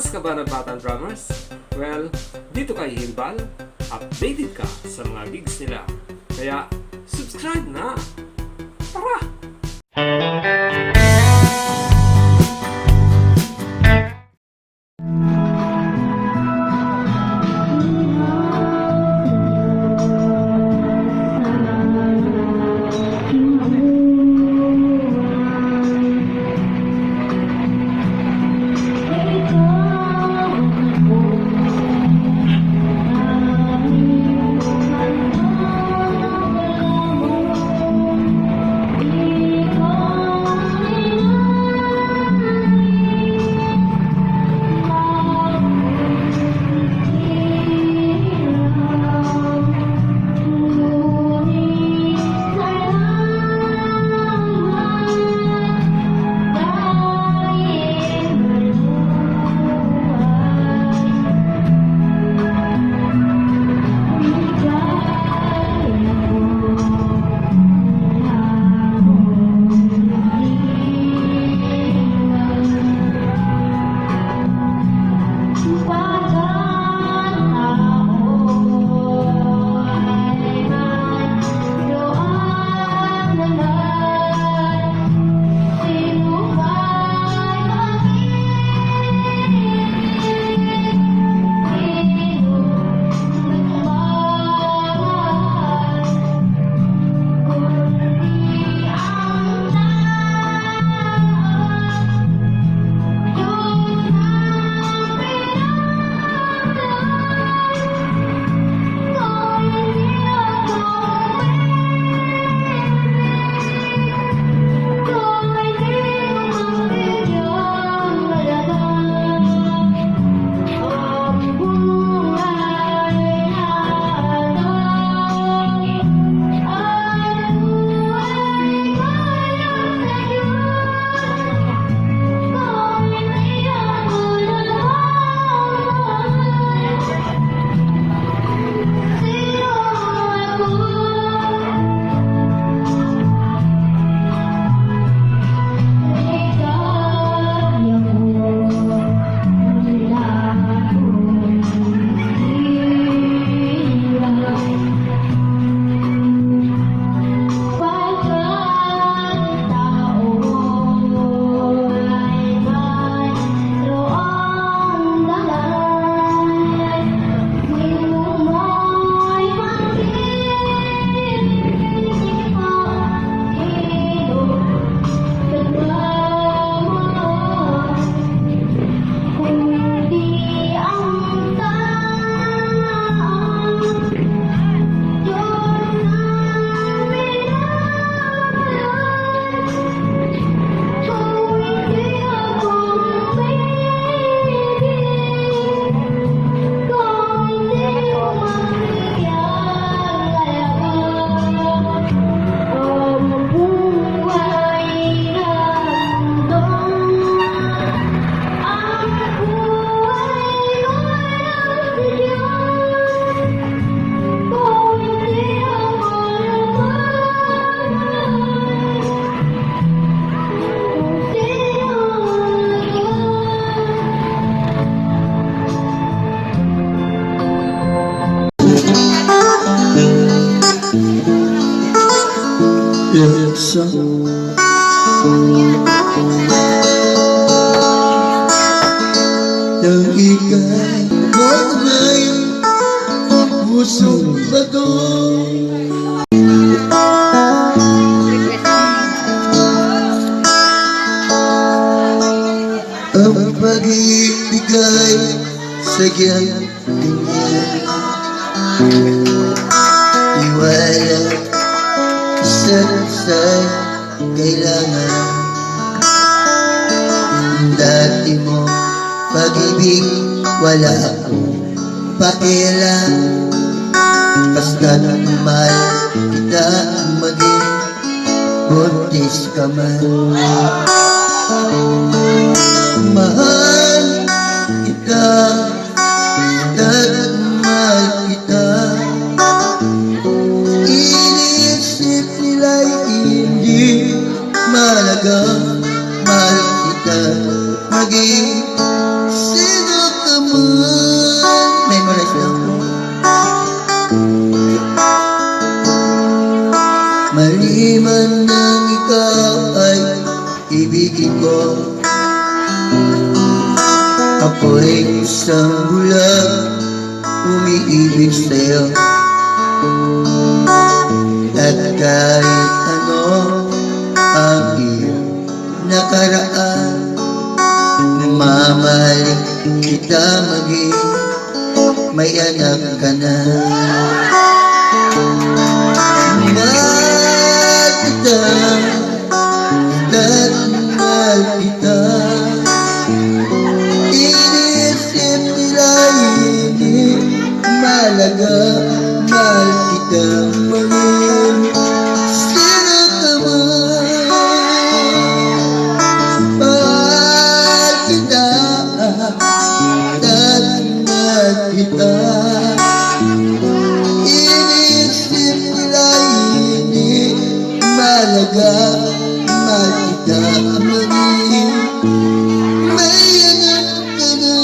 Lakas ka ba ng Batang Drummers? Well, dito kay Himbal, updated ka sa mga gigs nila. Kaya, subscribe na! Tara! Yaksa yang ikay mo'y pusong bago ang pag-ibigay sa iyang tingin iwala sa kailangan dati mo pag-ibig wala akong pakialam basta't mahal kita maging buntis ka man mahal kita basta't mahal kita iniisip nila'y hindi mahalaga mahal kita maging sino ko. Ako'y isang bulag umiibig sa'yo. At kahit ano ang iyong nakaraan, mamahalin kita maging may anak ka na. Mahal kita, at mahal kita. Inisip nila hindi malaga, mahal kita maging sino ka man. Mahal kita, at mahal kita. Inisip nila hindi malaga, mahal kita maging may anak ka na.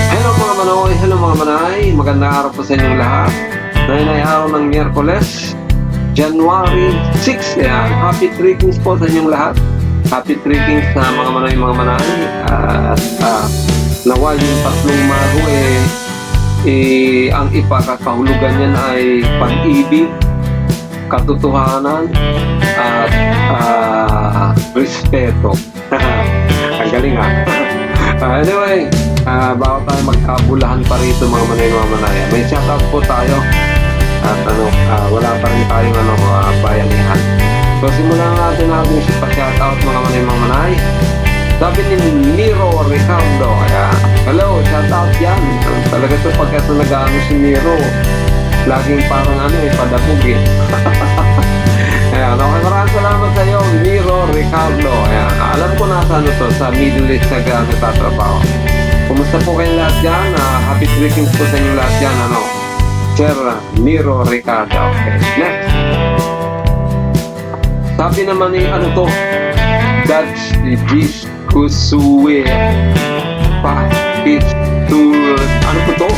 Hello mga manoy, hello mga manay, magandang araw po sa inyong lahat. Ngayon ay araw ng Miyerkules, January 6. Ayan. Happy greetings po sa inyong lahat. Happy greetings sa mga manoy, mga manay. At nawal yung tatlong mago ang ipakakahulugan niyan ay pag-ibig, katotohanan, at respeto. Ang galing ha. Anyway, bago tayo magkabulahan pa rito mga manay, mga manaya, may shoutout po tayo. At wala pa rin tayong bayanihan. So simulan natin natin si pa-shoutout mga manay, mga manay. Sabi ni Miro Ricardo, hello, shoutout yan. Talaga ito pagkat nag-ano si Miro, laging parang padabog eh. Ayan, okay, maraming salamat sa iyo, Miro Ricardo. Ayan, alam ko nasa to, sa Middle East nagtatrabaho. Kumusta po kayong lahat dyan? Happy greetings po sa inyong lahat dyan, Sir Miro Ricardo. Okay, next. Sabi naman ni, Dutch Kusue Pakistur. Ano to?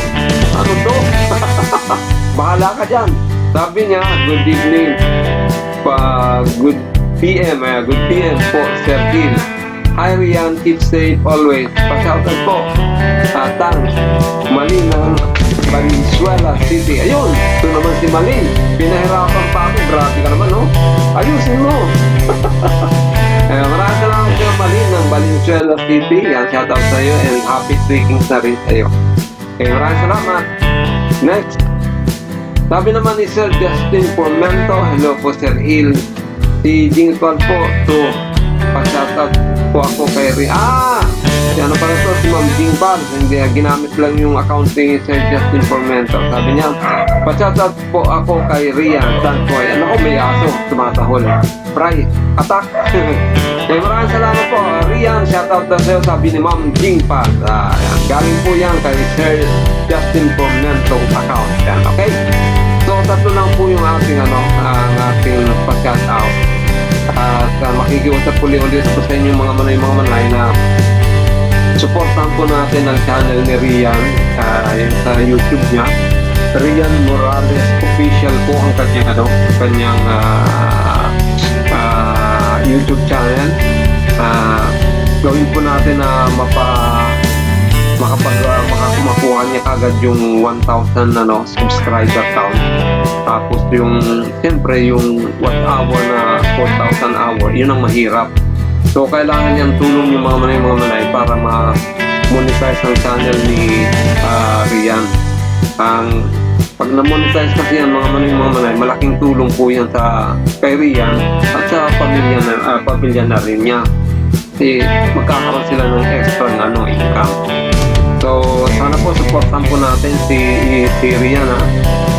Bahala ka dyan. Sabi niya, good evening. Good PM po, Sir Gil. Hi Rian, keep safe always. Pa-shoutout po. Thanks. Malin ng Valenzuela City. Ayun, ito naman si Malin. Pinahirapan pa ako. Grabe ka naman, no? Ayusin mo. Maraming salamat sa Malin ng Valenzuela City. Yan, shoutout sa iyo and happy tweakings na rin sa iyo. Okay, maraming salamat. Next. Sabi naman ni Sir Justin Formento, hello po Sir Il. Si Jingpal po, pa-shoutout po ako kay si ano pala to, si Ma'am Jingpal. Hindi, ginamit lang yung account ni Sir Justin Formento. Sabi niya, pa-shoutout po ako kay Rian Santoy. Ano ko, may aso, tumatahol. Fry, attack. Kaya maraming salamat po, Rian. Shoutout na sa'yo, sabi ni Ma'am Jingpal. Galing po yan kay Sir Justin Formento account. Yan, okay? So, tatlo lang po yung ating ang ating podcast out. At makikiusap uli-ulit po sa inyo mga manay na supportan po natin ang channel ni Rian yung sa YouTube niya. Rian Morales Official po ang kanyang YouTube channel. Gawin po natin na makakuha niya kagad yung 1,000 subscriber count. Tapos siyempre yung watch hour na 4,000 hour, yun ang mahirap. So kailangan niyang tulong yung mga manay para ma-monetize ang channel ni Rian. Pag na-monetize kasi yan mga manay, malaking tulong po yan kay Rian at sa pamilya na rin niya. Kasi magkakaroon sila ng extra income. So, sana po supportan po natin si Rian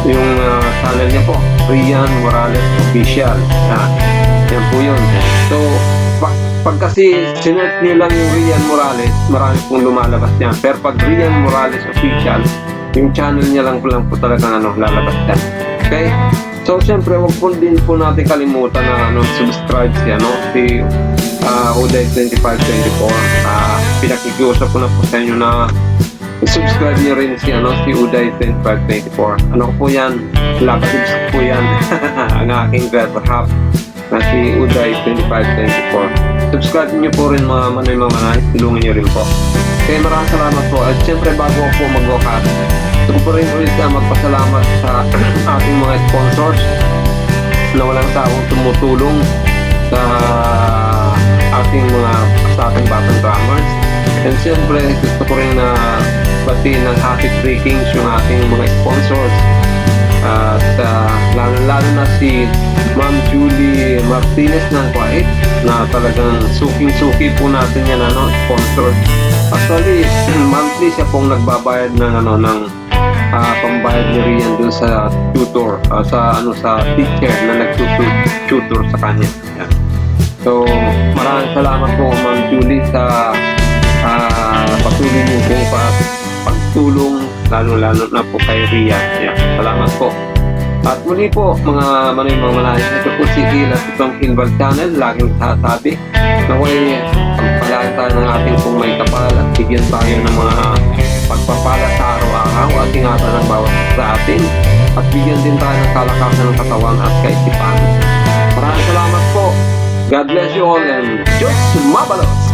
yung channel niya po, Rian Morales Official. Yan po yun. So, pag kasi sinerch nyo lang yung Rian Morales, marami pong lumalabas yan. Pero pag Rian Morales Official, yung channel niya lang po talagang lalabas yan. Okay? So, siyempre, wag po din po natin kalimutan na subscribe siya, si Uday 2524. Pinakikiusap ko na po sa inyo na subscribe nyo rin si Uday 2524. Ano ko po yan? Labadibs po yan. Ang aking grab half. na si Uday 2524. Subscribe niyo po rin mga Manoy Mamanay, tulungan niyo rin po. Kaya maraming salamat po. At syempre bago ako po mag-wakas, gusto ko rin ulit magpasalamat sa ating mga sponsors na walang sawang tumutulong sa ating batang drummers. And syempre gusto ko rin na batiin ng happy breakings yung ating mga sponsors. At lalo na si Ma'am Julie Martinez ng Kuwait na talagang suking-suki po natin yan, sponsor. Actually, monthly siya pong nagbabayad ng pambayad niya riyan dun sa tutor, sa teacher na nagtutor sa kanya. Yan. So, maraming salamat po Ma'am Julie sa patuloy niyo pong pagtulong, lalo na po kay Ria. Yan. Salamat po. At muli po, mga Manoy Mamanay, ito po si Hila at itong Hilbal Channel, laging sasabi na way pagpalala tayo ng ating kung may kapal at bigyan tayo ng mga pagpapala sa araw-araw at ingatan ng bawat sa atin at bigyan din tayo ng kalakasan ng katawan at kaisipan. Maraming salamat po. God bless you all and Diyos mabalos!